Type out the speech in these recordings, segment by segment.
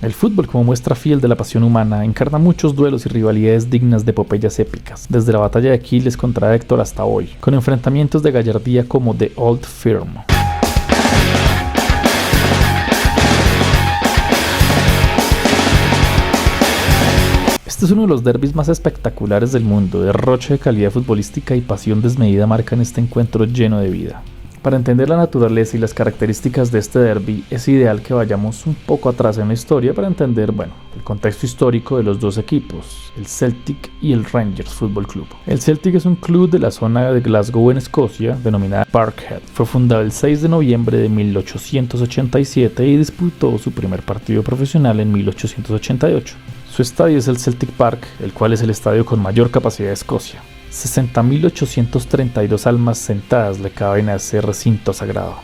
El fútbol, como muestra fiel de la pasión humana, encarna muchos duelos y rivalidades dignas de epopeyas épicas, desde la batalla de Aquiles contra Héctor hasta hoy, con enfrentamientos de gallardía como The Old Firm. Este es uno de los derbis más espectaculares del mundo, derroche de calidad futbolística y pasión desmedida marcan este encuentro lleno de vida. Para entender la naturaleza y las características de este derbi, es ideal que vayamos un poco atrás en la historia para entender, el contexto histórico de los dos equipos, el Celtic y el Rangers Football Club. El Celtic es un club de la zona de Glasgow en Escocia, denominada Parkhead. Fue fundado el 6 de noviembre de 1887 y disputó su primer partido profesional en 1888. Su estadio es el Celtic Park, el cual es el estadio con mayor capacidad de Escocia. 60.832 almas sentadas le caben a ese recinto sagrado.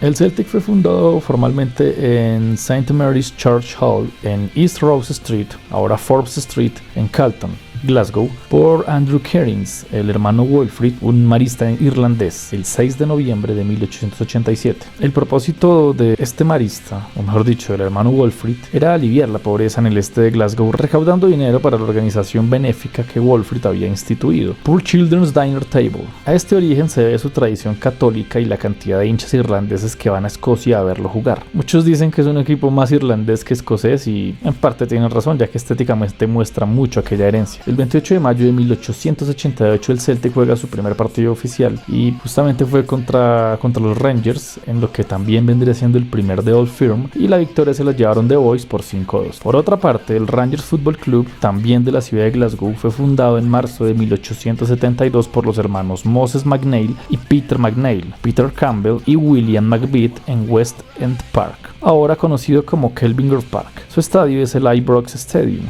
El Celtic fue fundado formalmente en St. Mary's Church Hall en East Rose Street, ahora Forbes Street, en Calton, Glasgow, por Andrew Cairns, el hermano Wilfrid, un marista irlandés, el 6 de noviembre de 1887. El propósito de este marista, o mejor dicho, del hermano Wilfrid, era aliviar la pobreza en el este de Glasgow, recaudando dinero para la organización benéfica que Wilfrid había instituido, Poor Children's Dinner Table. A este origen se debe su tradición católica y la cantidad de hinchas irlandeses que van a Escocia a verlo jugar. Muchos dicen que es un equipo más irlandés que escocés y en parte tienen razón, ya que estéticamente muestra mucho aquella herencia. El 28 de mayo de 1888 el Celtic juega su primer partido oficial y justamente fue contra los Rangers, en lo que también vendría siendo el primer de Old Firm, y la victoria se la llevaron The Boys por 5-2. Por otra parte, el Rangers Football Club, también de la ciudad de Glasgow, fue fundado en marzo de 1872 por los hermanos Moses McNeil y Peter McNeil, Peter Campbell y William McBeat en West End Park, ahora conocido como Kelvingrove Park. Su estadio es el Ibrox Stadium.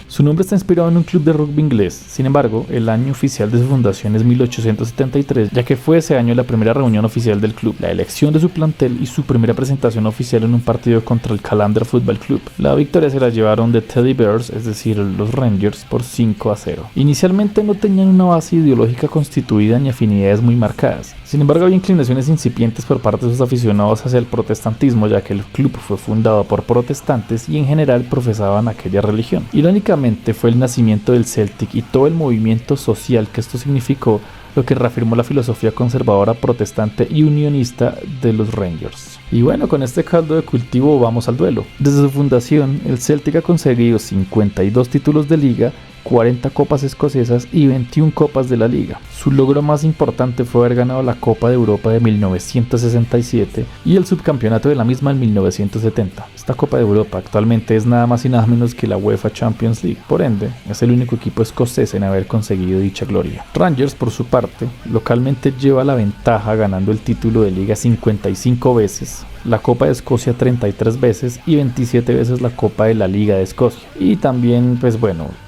Su nombre está inspirado en un club de rugby inglés. Sin embargo, el año oficial de su fundación es 1873, ya que fue ese año la primera reunión oficial del club, la elección de su plantel y su primera presentación oficial en un partido contra el Callander Football Club. La victoria se la llevaron de Teddy Bears, es decir, los Rangers, por 5-0. Inicialmente no tenían una base ideológica constituida ni afinidades muy marcadas. Sin embargo, había inclinaciones incipientes por parte de sus aficionados hacia el protestantismo, ya que el club fue fundado por protestantes y en general profesaban aquella religión. Irónicamente, fue el nacimiento del Celtic y todo el movimiento social que esto significó lo que reafirmó la filosofía conservadora, protestante y unionista de los Rangers. Y bueno, con este caldo de cultivo vamos al duelo. Desde su fundación, el Celtic ha conseguido 52 títulos de liga, 40 copas escocesas y 21 copas de la liga. Su logro más importante fue haber ganado la Copa de Europa de 1967 y el subcampeonato de la misma en 1970. Esta Copa de Europa actualmente es nada más y nada menos que la UEFA Champions League, por ende, es el único equipo escocés en haber conseguido dicha gloria. Rangers, por su parte, localmente lleva la ventaja ganando el título de liga 55 veces, la Copa de Escocia 33 veces y 27 veces la Copa de la Liga de Escocia. Y también,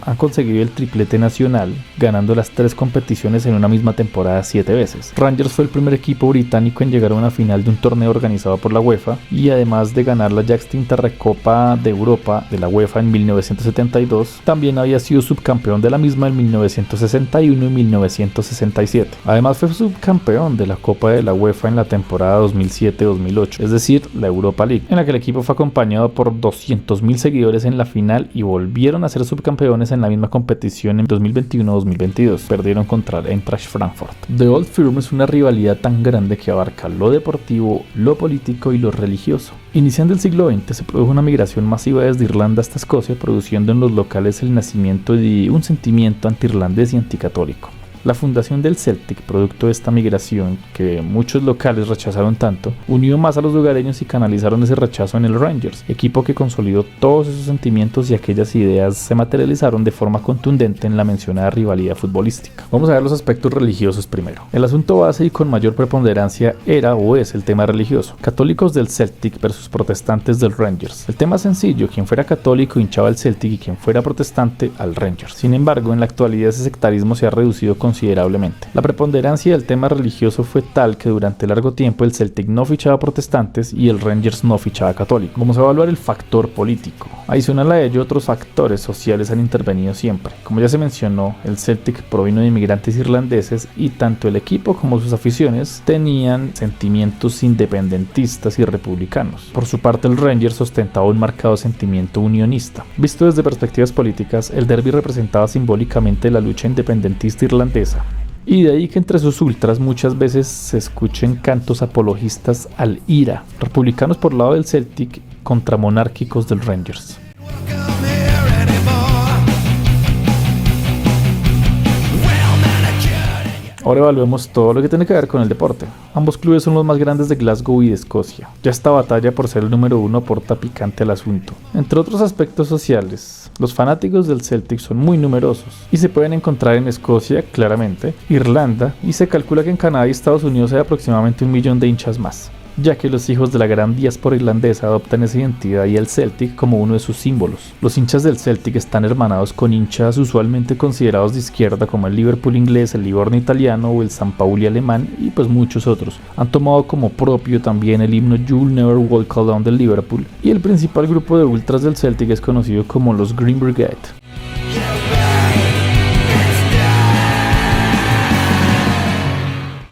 han conseguido el triplete nacional, ganando las 3 competiciones en una misma temporada 7 veces. Rangers fue el primer equipo británico en llegar a una final de un torneo organizado por la UEFA, y además de ganar la ya extinta Recopa de Europa de la UEFA en 1972, también había sido subcampeón de la misma en 1961 y 1967. Además fue subcampeón de la Copa de la UEFA en la temporada 2007-2008, es decir, la Europa League, en la que el equipo fue acompañado por 200.000 seguidores en la final y volvieron a ser subcampeones en la misma competición en 2021-2022. Perdieron contra el Eintracht Frankfurt. The Old Firm es una rivalidad tan grande que abarca lo deportivo, lo político y lo religioso. Iniciando el siglo XX se produjo una migración masiva desde Irlanda hasta Escocia, produciendo en los locales el nacimiento de un sentimiento anti-irlandés y anticatólico. La fundación del Celtic, producto de esta migración que muchos locales rechazaron tanto, unió más a los lugareños y canalizaron ese rechazo en el Rangers, equipo que consolidó todos esos sentimientos y aquellas ideas se materializaron de forma contundente en la mencionada rivalidad futbolística. Vamos a ver los aspectos religiosos primero. El asunto base y con mayor preponderancia era o es el tema religioso. Católicos del Celtic versus protestantes del Rangers. El tema sencillo, quien fuera católico hinchaba al Celtic y quien fuera protestante al Rangers. Sin embargo, en la actualidad ese sectarismo se ha reducido considerablemente. La preponderancia del tema religioso fue tal que durante largo tiempo el Celtic no fichaba protestantes y el Rangers no fichaba católicos. Vamos a evaluar el factor político. Adicional a ello, otros factores sociales han intervenido siempre. Como ya se mencionó, el Celtic provino de inmigrantes irlandeses y tanto el equipo como sus aficiones tenían sentimientos independentistas y republicanos. Por su parte, el Rangers ostentaba un marcado sentimiento unionista. Visto desde perspectivas políticas, el derbi representaba simbólicamente la lucha independentista irlandesa. Y de ahí que entre sus ultras muchas veces se escuchen cantos apologistas al IRA, republicanos por lado del Celtic contra monárquicos del Rangers. Ahora evaluemos todo lo que tiene que ver con el deporte. Ambos clubes son los más grandes de Glasgow y de Escocia. Ya esta batalla por ser el número uno aporta picante al asunto. Entre otros aspectos sociales, los fanáticos del Celtic son muy numerosos y se pueden encontrar en Escocia, claramente, Irlanda, y se calcula que en Canadá y Estados Unidos hay aproximadamente 1 millón de hinchas más, ya que los hijos de la gran diáspora irlandesa adoptan esa identidad y el Celtic como uno de sus símbolos. Los hinchas del Celtic están hermanados con hinchas usualmente considerados de izquierda como el Liverpool inglés, el Livorno italiano o el San Pauli alemán y pues muchos otros. Han tomado como propio también el himno You'll Never Walk Alone del Liverpool y el principal grupo de ultras del Celtic es conocido como los Green Brigade.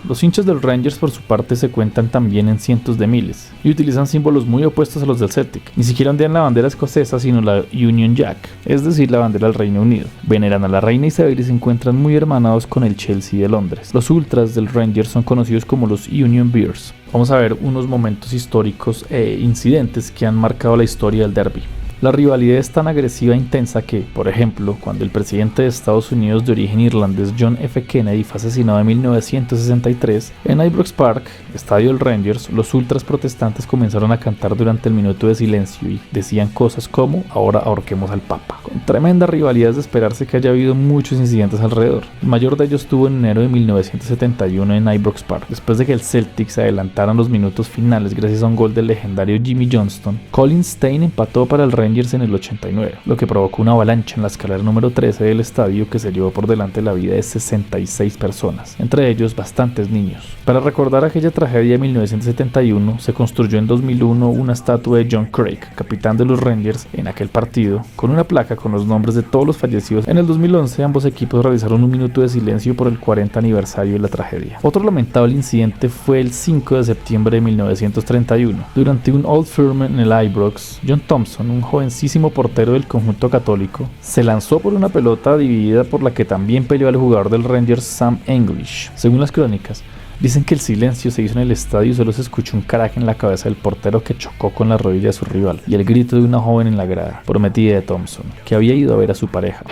Los hinchas del Rangers por su parte se cuentan también en cientos de miles y utilizan símbolos muy opuestos a los del Celtic. Ni siquiera ondean la bandera escocesa sino la Union Jack, es decir la bandera del Reino Unido. Veneran a la reina Isabel y se encuentran muy hermanados con el Chelsea de Londres. Los ultras del Rangers son conocidos como los Union Bears. Vamos a ver unos momentos históricos e incidentes que han marcado la historia del derby. La rivalidad es tan agresiva e intensa que, por ejemplo, cuando el presidente de Estados Unidos de origen irlandés John F. Kennedy fue asesinado en 1963, en Ibrox Park, estadio del Rangers, los ultras protestantes comenzaron a cantar durante el minuto de silencio y decían cosas como "ahora ahorquemos al Papa". Con tremenda rivalidad es de esperarse que haya habido muchos incidentes alrededor. El mayor de ellos estuvo en enero de 1971 en Ibrox Park, después de que el Celtic se adelantara en los minutos finales gracias a un gol del legendario Jimmy Johnston. Colin Stein empató para el Rangers en el 89, lo que provocó una avalancha en la escalera número 13 del estadio que se llevó por delante la vida de 66 personas, entre ellos bastantes niños. Para recordar aquella tragedia de 1971, se construyó en 2001 una estatua de John Craig, capitán de los Rangers en aquel partido, con una placa con los nombres de todos los fallecidos. En el 2011 ambos equipos realizaron un minuto de silencio por el 40 aniversario de la tragedia. Otro lamentable incidente fue el 5 de septiembre de 1931. Durante un Old Firm en el Ibrox, John Thompson, un jovencísimo portero del conjunto católico, se lanzó por una pelota dividida por la que también peleó el jugador del Rangers Sam English. Según las crónicas, dicen que el silencio se hizo en el estadio y solo se escuchó un caraje en la cabeza del portero que chocó con la rodilla de su rival y el grito de una joven en la grada, prometida de Thompson, que había ido a ver a su pareja.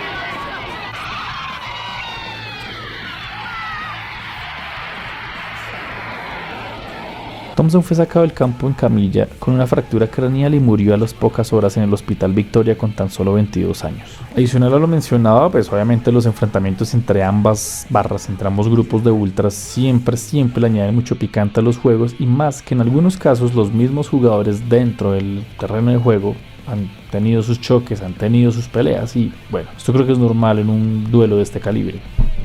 Thompson fue sacado del campo en camilla con una fractura craneal y murió a las pocas horas en el Hospital Victoria con tan solo 22 años. Adicional a lo mencionado, pues obviamente los enfrentamientos entre ambas barras, entre ambos grupos de ultras, siempre le añaden mucho picante a los juegos y más que en algunos casos los mismos jugadores dentro del terreno de juego han tenido sus choques, han tenido sus peleas y bueno, esto creo que es normal en un duelo de este calibre.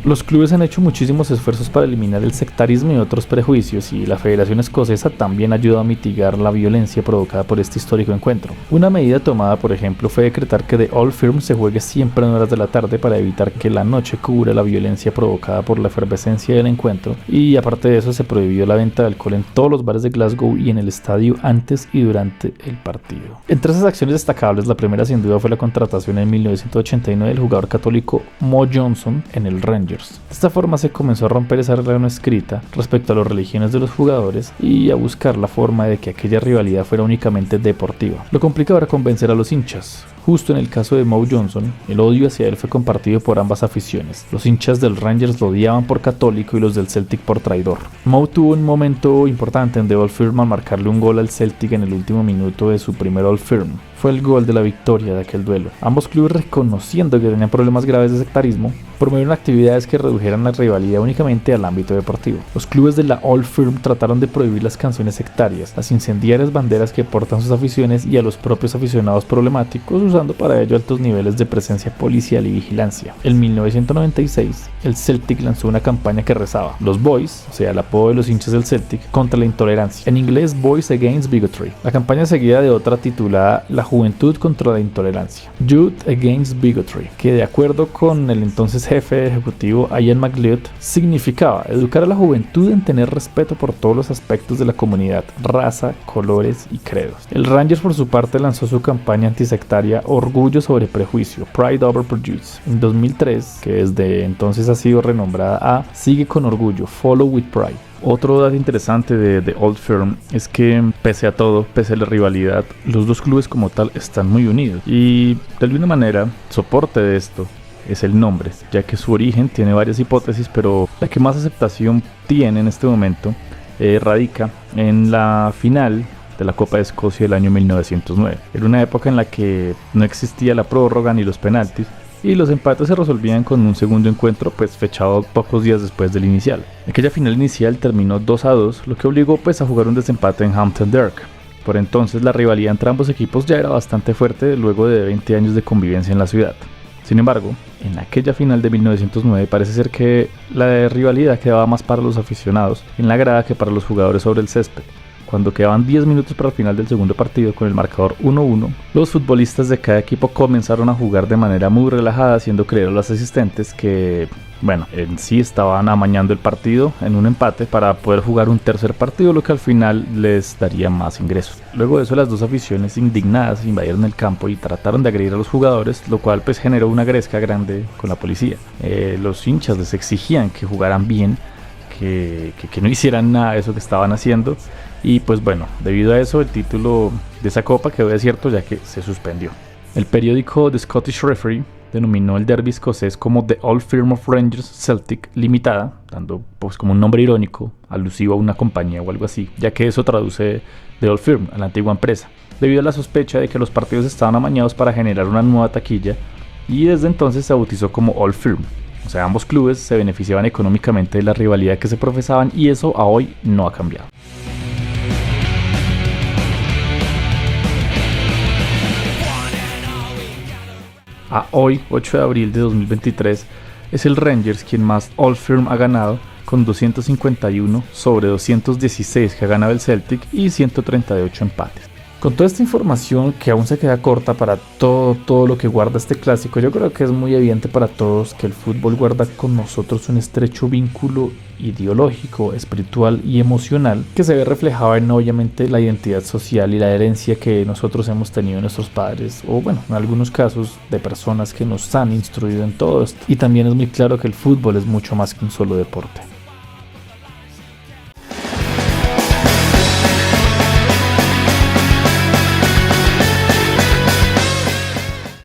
Los clubes han hecho muchísimos esfuerzos para eliminar el sectarismo y otros prejuicios y la Federación Escocesa también ayudó a mitigar la violencia provocada por este histórico encuentro. Una medida tomada, por ejemplo, fue decretar que The Old Firm se juegue siempre en horas de la tarde para evitar que la noche cubra la violencia provocada por la efervescencia del encuentro y aparte de eso se prohibió la venta de alcohol en todos los bares de Glasgow y en el estadio antes y durante el partido. Entre esas acciones destacables, la primera sin duda fue la contratación en 1989 del jugador católico Mo Johnston en el Rangers. De esta forma se comenzó a romper esa regla no escrita respecto a las religiones de los jugadores y a buscar la forma de que aquella rivalidad fuera únicamente deportiva. Lo complicado era convencer a los hinchas. Justo en el caso de Mo Johnston, el odio hacia él fue compartido por ambas aficiones. Los hinchas del Rangers lo odiaban por católico y los del Celtic por traidor. Mo tuvo un momento importante en The Old Firm al marcarle un gol al Celtic en el último minuto de su primer Old Firm. Fue el gol de la victoria de aquel duelo. Ambos clubes, reconociendo que tenían problemas graves de sectarismo, promovieron actividades que redujeran la rivalidad únicamente al ámbito deportivo. Los clubes de la Old Firm trataron de prohibir las canciones sectarias, las incendiarias banderas que portan sus aficiones y a los propios aficionados problemáticos usando para ello altos niveles de presencia policial y vigilancia. En 1996, el Celtic lanzó una campaña que rezaba: los Boys, o sea, el apodo de los hinchas del Celtic, contra la intolerancia. En inglés, Boys Against Bigotry. La campaña seguida de otra titulada La Juventud contra la Intolerancia, Youth Against Bigotry, que de acuerdo con el entonces jefe ejecutivo Ian McLeod, significaba educar a la juventud en tener respeto por todos los aspectos de la comunidad, raza, colores y credos. El Rangers por su parte lanzó su campaña antisectaria Orgullo sobre Prejuicio, Pride Over Prejudice, en 2003, que desde entonces ha sido renombrada a Sigue con Orgullo, Follow with Pride. Otro dato interesante de Old Firm es que pese a todo, pese a la rivalidad, los dos clubes como tal están muy unidos, y de alguna manera soporte de esto es el nombre, ya que su origen tiene varias hipótesis, pero la que más aceptación tiene en este momento radica en la final de la Copa de Escocia del año 1909. Era una época en la que no existía la prórroga ni los penaltis, y los empates se resolvían con un segundo encuentro pues fechado pocos días después del inicial. Aquella final inicial terminó 2-2, lo que obligó pues a jugar un desempate en Hampton Derk. Por entonces la rivalidad entre ambos equipos ya era bastante fuerte luego de 20 años de convivencia en la ciudad. Sin embargo, en aquella final de 1909 parece ser que la rivalidad quedaba más para los aficionados en la grada que para los jugadores sobre el césped. Cuando quedaban 10 minutos para el final del segundo partido con el marcador 1-1, los futbolistas de cada equipo comenzaron a jugar de manera muy relajada, haciendo creer a los asistentes que, en sí estaban amañando el partido en un empate para poder jugar un tercer partido, lo que al final les daría más ingresos. Luego de eso, las dos aficiones indignadas invadieron el campo y trataron de agredir a los jugadores, lo cual pues generó una gresca grande con la policía. Los hinchas les exigían que jugaran bien, que no hicieran nada de eso que estaban haciendo, y pues debido a eso el título de esa copa quedó desierto, ya que se suspendió. El periódico The Scottish Referee denominó el derby escocés como The Old Firm of Rangers Celtic Limitada, dando pues como un nombre irónico alusivo a una compañía o algo así, ya que eso traduce The Old Firm a la antigua empresa, debido a la sospecha de que los partidos estaban amañados para generar una nueva taquilla, y desde entonces se bautizó como Old Firm. O sea, ambos clubes se beneficiaban económicamente de la rivalidad que se profesaban, y eso a hoy no ha cambiado. A hoy, 8 de abril de 2023, es el Rangers quien más Old Firm ha ganado, con 251 sobre 216 que ha ganado el Celtic y 138 empates. Con toda esta información que aún se queda corta para todo lo que guarda este clásico, yo creo que es muy evidente para todos que el fútbol guarda con nosotros un estrecho vínculo ideológico, espiritual y emocional, que se ve reflejado en obviamente la identidad social y la herencia que nosotros hemos tenido de nuestros padres, o en algunos casos de personas que nos han instruido en todo esto. Y también es muy claro que el fútbol es mucho más que un solo deporte.